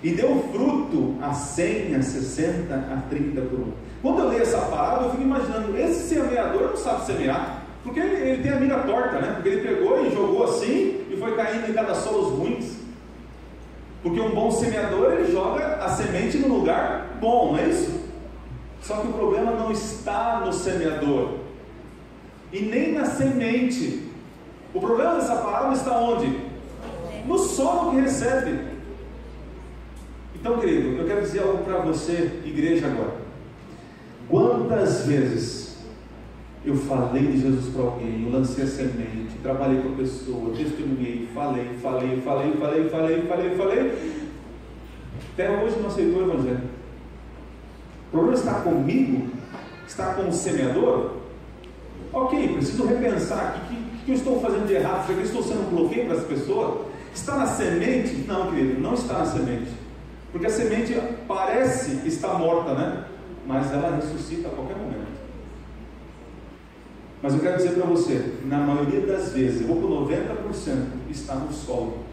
e deu fruto a 100, a 60, a 30 por um. Quando eu leio essa parábola, eu fico imaginando, esse semeador não sabe semear, porque ele tem a mira torta, né? Porque ele pegou e jogou assim, e foi caindo em cada solos ruins. Porque um bom semeador, ele joga a semente no lugar bom, não é isso? Só que o problema não está no semeador, e nem na semente. O problema dessa parábola está onde? No solo que recebe. Então, querido, eu quero dizer algo para você, igreja, agora. Quantas vezes eu falei de Jesus para alguém, eu lancei a semente, trabalhei com a pessoa, testemunhei, falei, até hoje não aceitou o Evangelho. O problema está comigo? Está com o semeador? Ok, preciso repensar aqui o que eu estou fazendo de errado. Será que eu estou sendo um bloqueio para essa pessoa? Está na semente? Não, querido, não está na semente. Porque a semente parece estar morta, né? Mas ela ressuscita a qualquer momento. Mas eu quero dizer para você, na maioria das vezes, eu vou por 90%, está no solo.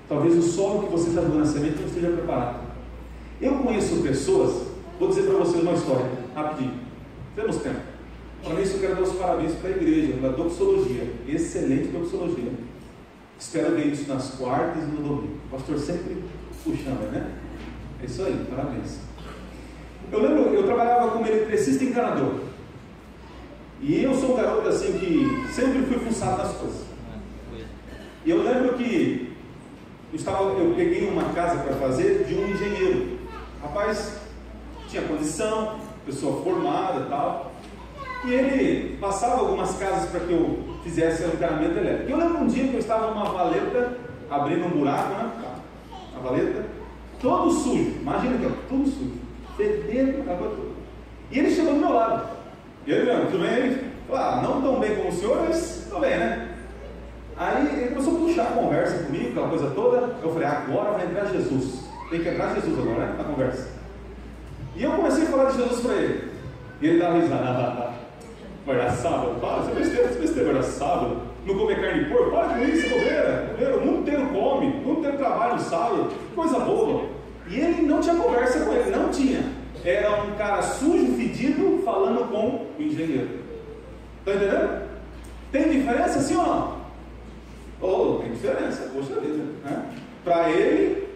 Talvez o solo que você está dando na semente não esteja preparado. Eu conheço pessoas, vou dizer para vocês uma história, rapidinho. Temos tempo. Para isso eu quero dar os parabéns para a igreja, pela doxologia, excelente doxologia. Espero ver isso nas quartas e no domingo. O pastor sempre puxando, né? É isso aí, parabéns. Eu lembro, eu trabalhava como eletricista encanador. E eu sou um garoto assim que sempre fui fuçado nas coisas. E eu lembro que eu peguei uma casa para fazer de um engenheiro. Rapaz, tinha condição, pessoa formada e tal. E ele passava algumas casas para que eu fizesse o encanamento elétrico. Eu lembro um dia que eu estava numa valeta, abrindo um buraco, né? A valeta, todo sujo. Imagina que tudo sujo. Fedendo, acabou tudo. E ele chegou do meu lado. E ele, tudo bem? Ele falou, não tão bem como o senhor, mas tudo bem, né? Aí ele começou a puxar a conversa comigo, aquela coisa toda. Eu falei, agora vai entrar Jesus. Tem que entrar Jesus agora, né? Na conversa. E eu comecei a falar de Jesus para ele. E ele dava risada. Vai dar sábado, para, você besteira, vai dar sábado. Não comer carne de porco, para com isso, bobeira. O mundo inteiro come, o mundo inteiro trabalha no sábado. Que coisa boa. E ele não tinha conversa com ele, não tinha. Era um cara sujo, fedido, falando com o engenheiro. Está entendendo? Tem diferença sim ou não? Oh, tem diferença, poxa vida, né? Para ele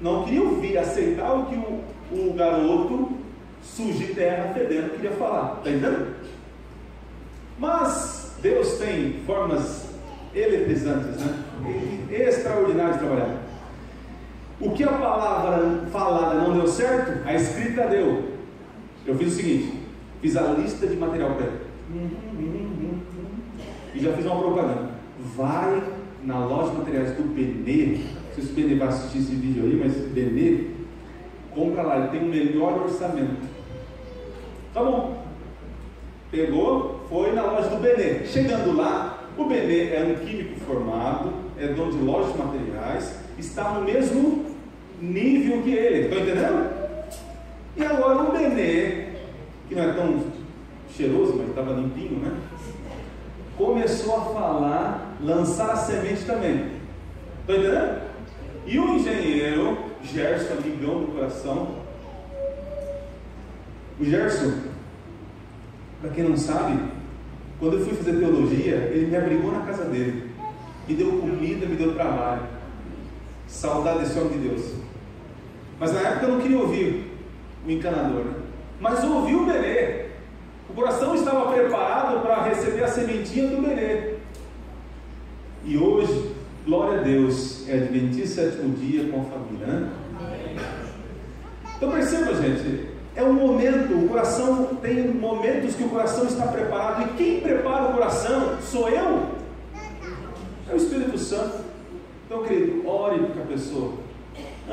não queria ouvir, aceitar o que o garoto sujo de terra, fedendo, queria falar. Está entendendo? Mas Deus tem formas eletrizantes, né? Extraordinárias de trabalhar. O que a palavra falada não deu certo, a escrita deu. Eu fiz o seguinte: fiz a lista de material para ele. E já fiz uma propaganda. Vai na loja de materiais do Benê. Não sei se o Benê vai assistir esse vídeo aí, mas Benê, compra lá, ele tem o melhor orçamento. Tá bom. Pegou, foi na loja do Benê. Chegando lá, o Benê é um químico formado, é dono de loja de materiais, está no mesmo nível que ele. Estão entendendo? E agora o Benê, que não é tão cheiroso, mas estava limpinho, né? Começou a falar, lançar a semente também. Estão entendendo? E o engenheiro Gerson, amigão do coração, o Gerson, para quem não sabe, quando eu fui fazer teologia, ele me abrigou na casa dele, me deu comida, me deu trabalho. Saudade desse homem de Deus. Mas na época eu não queria ouvir o encanador, né? Mas eu ouvi o Benê. O coração estava preparado para receber a sementinha do Benê. E hoje, glória a Deus, é Adventista sétimo dia com a família, né? Então perceba, gente, é um momento, o coração tem momentos que o coração está preparado, e quem prepara o coração sou eu, é o Espírito Santo. Então, querido, ore para a pessoa,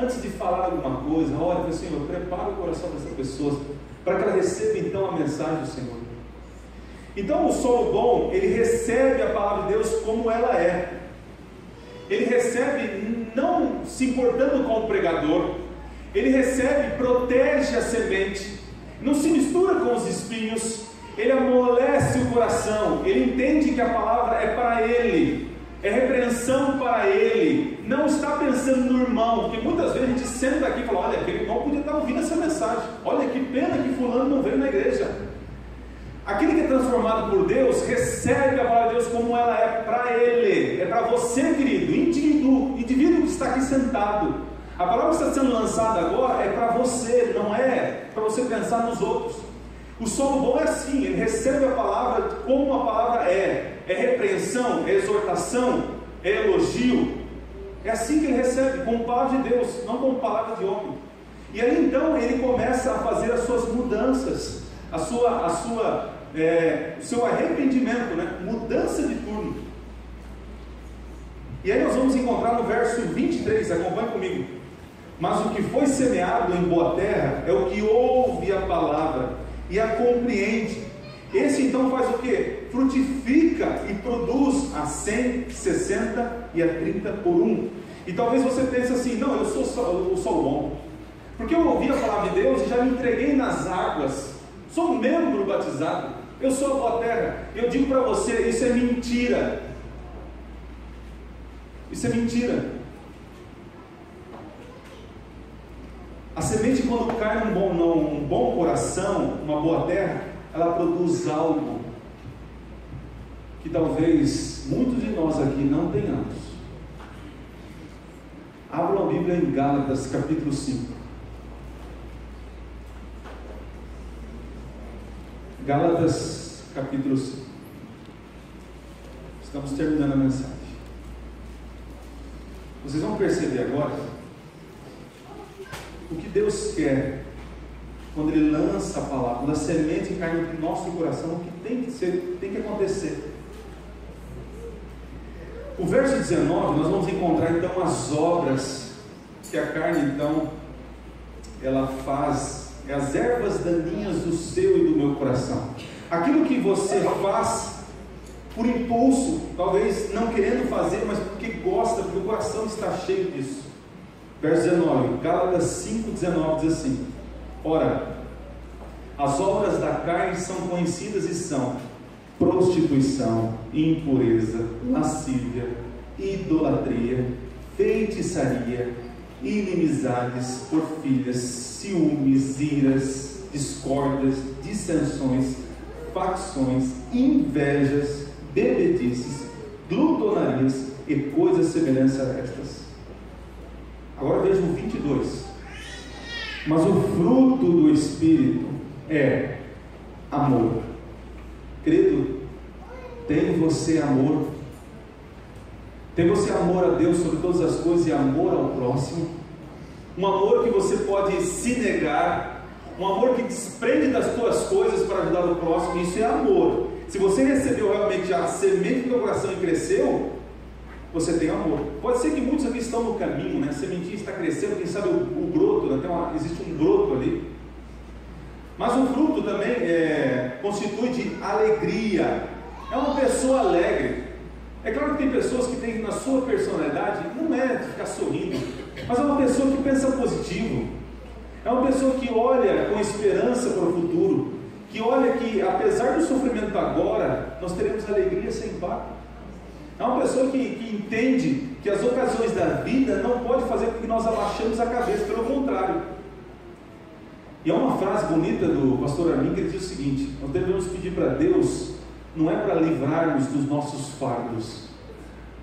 antes de falar alguma coisa, ore para o Senhor, prepara o coração dessa pessoa, para que ela receba então a mensagem do Senhor. Então o solo bom, ele recebe a palavra de Deus como ela é, ele recebe não se importando com o pregador, ele recebe, protege a semente, não se mistura com os espinhos, ele amolece o coração, ele entende que a palavra é para ele, é repreensão para ele, não está pensando no irmão, porque muitas vezes a gente senta aqui e fala: olha, aquele irmão podia estar ouvindo essa mensagem, olha que pena que fulano não veio na igreja. Aquele que é transformado por Deus, recebe a palavra de Deus como ela é para ele, é para você, querido, indivíduo que está aqui sentado. A palavra que está sendo lançada agora é para você, não é para você pensar nos outros. O solo bom é assim, ele recebe a palavra como a palavra é repreensão, é exortação, é elogio. É assim que ele recebe, com palavra de Deus, não com palavra de homem. E aí então ele começa a fazer as suas mudanças, o seu arrependimento, né? Mudança de turno. E aí nós vamos encontrar no verso 23, acompanhe comigo. Mas o que foi semeado em boa terra é o que ouve a palavra e a compreende. Esse então faz o que? Frutifica e produz a 100, 60 e a 30 por 1. E talvez você pense assim: não, eu sou o solo bom, porque eu ouvi a palavra de Deus e já me entreguei nas águas, sou um membro batizado, eu sou a boa terra. Eu digo para você, isso é mentira. Isso é mentira. A semente, quando cai num bom coração, uma boa terra, ela produz algo que talvez muitos de nós aqui não tenhamos. Abram a Bíblia em Gálatas capítulo 5. Gálatas capítulo 5. Estamos terminando a mensagem. Vocês vão perceber agora o que Deus quer quando Ele lança a palavra, quando a semente cai no nosso coração, o que tem que acontecer. O verso 19, nós vamos encontrar então as obras que a carne então ela faz, é as ervas daninhas do seu e do meu coração. Aquilo que você faz por impulso, talvez não querendo fazer, mas porque gosta, porque o coração está cheio disso. Verso 19, Gálatas 5,19 diz assim: ora, as obras da carne são conhecidas e são prostituição, impureza, lascívia, idolatria, feitiçaria, inimizades, porfírias, ciúmes, iras, discórdias, dissensões, facções, invejas, bebedices, glutonarias e coisas semelhantes a estas. Agora veja o 22. Mas o fruto do Espírito é amor. Querido, Tem você amor? Tem você amor a Deus sobre todas as coisas e amor ao próximo? Um amor que você pode se negar, um amor que desprende das tuas coisas para ajudar o próximo. Isso é amor. Se você recebeu realmente a semente do teu coração e cresceu, você tem amor. Pode ser que muitos aqui estão no caminho, né? A sementinha está crescendo, quem sabe o broto, né? Existe um broto ali. Mas o fruto também constitui de alegria. É uma pessoa alegre. É claro que tem pessoas que têm na sua personalidade, não é de ficar sorrindo, mas é uma pessoa que pensa positivo. É uma pessoa que olha com esperança para o futuro, que olha que apesar do sofrimento agora, nós teremos alegria sem par. É uma pessoa que entende que as ocasiões da vida não pode fazer com que nós abaixemos a cabeça, pelo contrário. E há uma frase bonita do pastor Armin que ele diz o seguinte: nós devemos pedir para Deus, não é para livrarmos dos nossos fardos,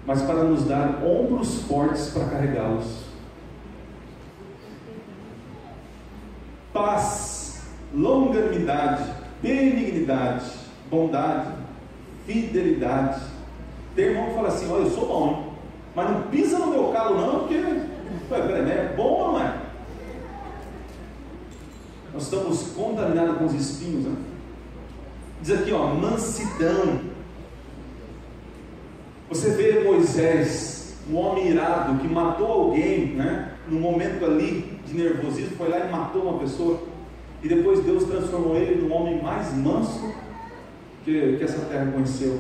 mas para nos dar ombros fortes para carregá-los. Paz, longanimidade, benignidade, bondade, fidelidade. Tem irmão que fala assim: olha, eu sou bom, hein? Mas não pisa no meu calo não, porque é bom ou não é? Nós estamos contaminados com os espinhos, né? Diz aqui, ó, mansidão. Você vê Moisés, um homem irado que matou alguém, né? Num momento ali de nervosismo, foi lá e matou uma pessoa, e depois Deus transformou ele num homem mais manso que essa terra conheceu.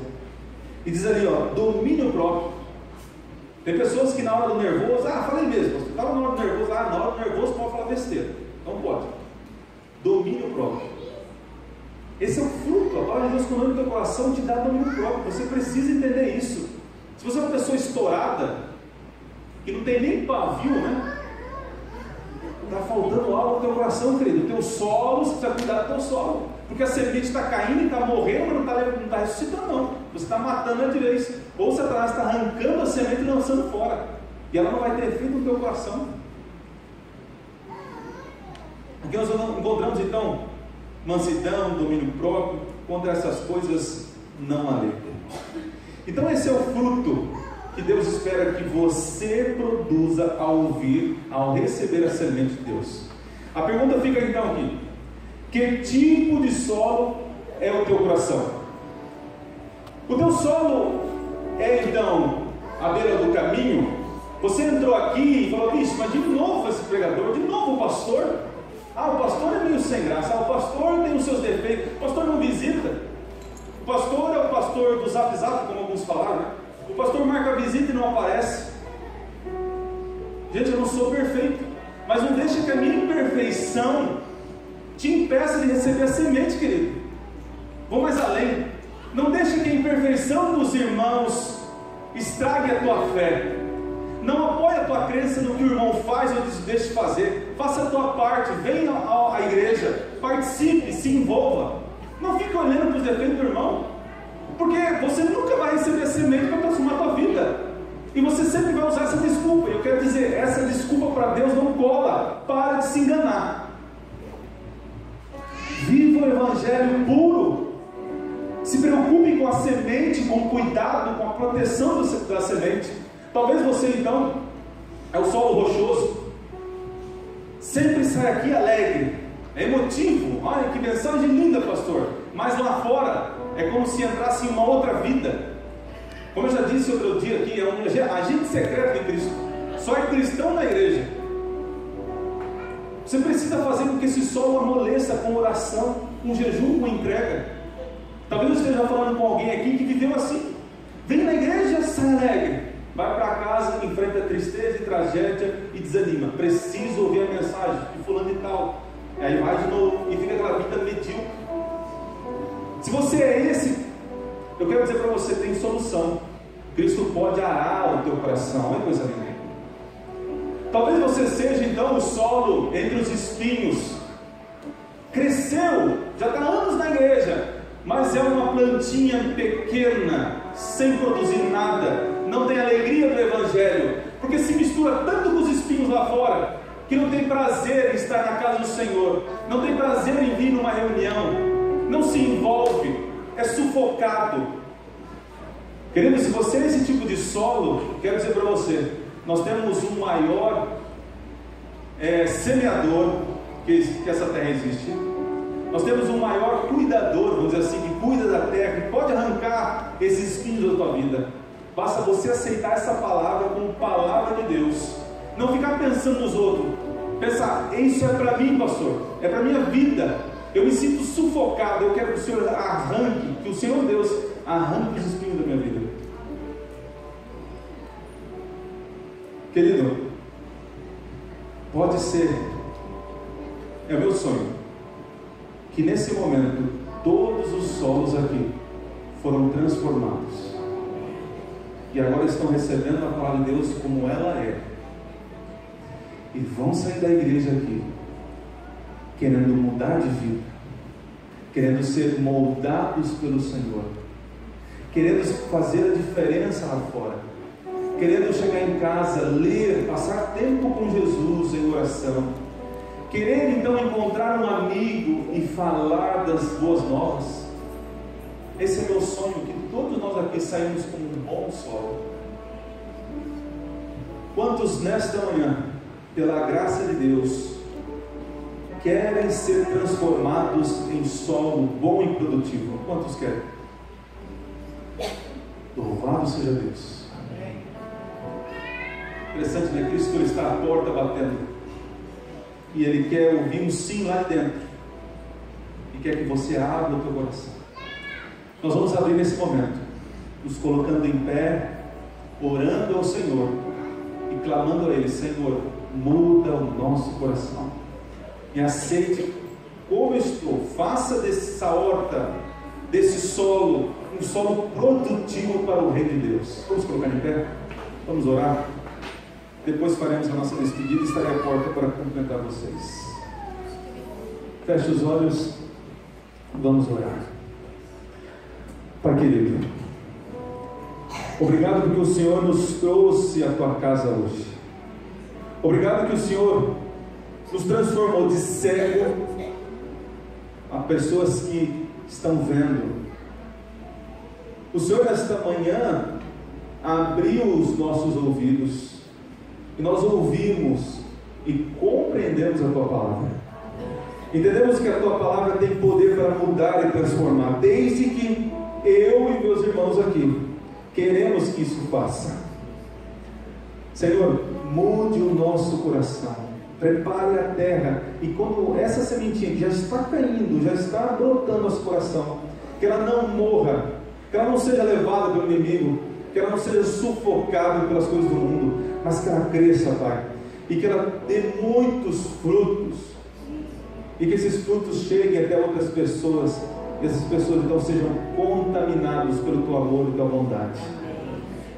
E diz ali, ó, domínio próprio. Tem pessoas que na hora do nervoso, falei mesmo, você estava na hora do nervoso, na hora do nervoso pode falar besteira, não pode. Domínio próprio. Esse é o fruto. A palavra de Deus, quando entra no teu coração, te dá domínio próprio. Você precisa entender isso. Se você é uma pessoa estourada, que não tem nem pavio, né? Está faltando algo no teu coração, querido. O teu solo, você precisa cuidar do teu solo. Porque a semente está caindo e está morrendo, mas não está ressuscitando, não. Você está matando ela de vez. Ou Satanás está arrancando a semente e lançando fora. E ela não vai ter efeito no teu coração. Aqui nós encontramos então mansidão, domínio próprio. Contra essas coisas não há lei. Então esse é o fruto que Deus espera que você produza ao ouvir, ao receber a semente de Deus. A pergunta fica então aqui: que tipo de solo é o teu coração? O teu solo é então à beira do caminho? Você entrou aqui e falou: bicho, mas de novo esse pregador, de novo o pastor? O pastor é meio sem graça, o pastor tem os seus defeitos, o pastor não visita, o pastor é o pastor do zap zap, como alguns falaram, né? O pastor marca a visita e não aparece. Gente, eu não sou perfeito, mas não deixa que a minha imperfeição te impeça de receber a semente, querido. Vou mais além, não deixa que a imperfeição dos irmãos estrague a tua fé. Não apoie a tua crença no que o irmão faz ou deixe de fazer. Faça a tua parte, venha à igreja, participe, se envolva. Não fique olhando para os defeitos do irmão, porque você nunca vai receber a semente para transformar a tua vida. E você sempre vai usar essa desculpa. Eu quero dizer, essa desculpa para Deus não cola. Para de se enganar. Viva o evangelho puro. Se preocupe com a semente, com o cuidado, com a proteção da semente. Talvez você então é o solo rochoso, sempre sai aqui alegre, é emotivo. Olha que mensagem linda, pastor. Mas lá fora é como se entrasse em uma outra vida. Como eu já disse outro dia aqui, é um agente secreto de Cristo. Só é cristão na igreja. Você precisa fazer com que esse solo amoleça com oração, com jejum, com entrega. Talvez eu esteja falando com alguém aqui que viveu assim. Vem na igreja, sai alegre. Vai para casa, enfrenta tristeza e tragédia e desanima. Preciso ouvir a mensagem de fulano e tal. Aí vai de novo e fica aquela vida medíocre. Se você é esse, eu quero dizer para você, tem solução. Cristo pode arar o teu coração. Olha que coisa linda. Talvez você seja então o solo entre os espinhos. Cresceu, já está há anos na igreja, mas é uma plantinha pequena, sem produzir nada. Não tem alegria do evangelho, porque se mistura tanto com os espinhos lá fora, que não tem prazer em estar na casa do Senhor, não tem prazer em vir numa reunião, não se envolve, é sufocado. Querido, se você é esse tipo de solo, quero dizer para você, nós temos um maior semeador que essa terra existe. Nós temos um maior cuidador, vamos dizer assim, que cuida da terra, que pode arrancar esses espinhos da tua vida. Basta você aceitar essa palavra como palavra de Deus. Não ficar pensando nos outros. Pensar, isso é para mim, pastor, é para minha vida. Eu me sinto sufocado, eu quero que o Senhor arranque, que o Senhor Deus arranque os espinhos da minha vida. Querido, pode ser, é o meu sonho, que nesse momento todos os solos aqui foram transformados e agora estão recebendo a palavra de Deus como ela é, e vão sair da igreja aqui querendo mudar de vida, querendo ser moldados pelo Senhor, querendo fazer a diferença lá fora, querendo chegar em casa, ler, passar tempo com Jesus em oração, querendo então encontrar um amigo e falar das boas novas. Esse é meu sonho, que todos nós aqui saímos com um bom solo. Quantos nesta manhã, pela graça de Deus, querem ser transformados em solo bom e produtivo? Quantos querem? Louvado seja Deus. Amém. Interessante, né? Cristo está à porta batendo, e Ele quer ouvir um sim lá dentro, e quer que você abra o teu coração. Nós vamos abrir nesse momento, nos colocando em pé, orando ao Senhor e clamando a Ele: Senhor, muda o nosso coração e aceite como eu estou. Faça dessa horta, desse solo, um solo produtivo para o Reino de Deus. Vamos colocar em pé? Vamos orar? Depois faremos a nossa despedida e estarei à porta para cumprimentar vocês. Feche os olhos, vamos orar. Pai querido, obrigado porque o Senhor nos trouxe à tua casa hoje. Obrigado que o Senhor nos transformou de cego a pessoas que estão vendo. O Senhor nesta manhã abriu os nossos ouvidos e nós ouvimos e compreendemos a tua palavra. Entendemos que a tua palavra tem poder para mudar e transformar, desde que eu e meus irmãos aqui queremos que isso faça. Senhor, mude o nosso coração, prepare a terra, e quando essa sementinha que já está caindo, já está brotando no nosso coração, que ela não morra, que ela não seja levada pelo inimigo, que ela não seja sufocada pelas coisas do mundo, mas que ela cresça, Pai, e que ela dê muitos frutos, e que esses frutos cheguem até outras pessoas, e essas pessoas então sejam contaminadas pelo teu amor e tua bondade.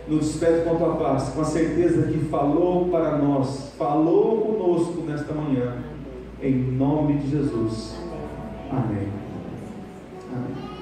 Nos despede com a tua paz, com a certeza que falou para nós, falou conosco nesta manhã, em nome de Jesus. Amém. Amém.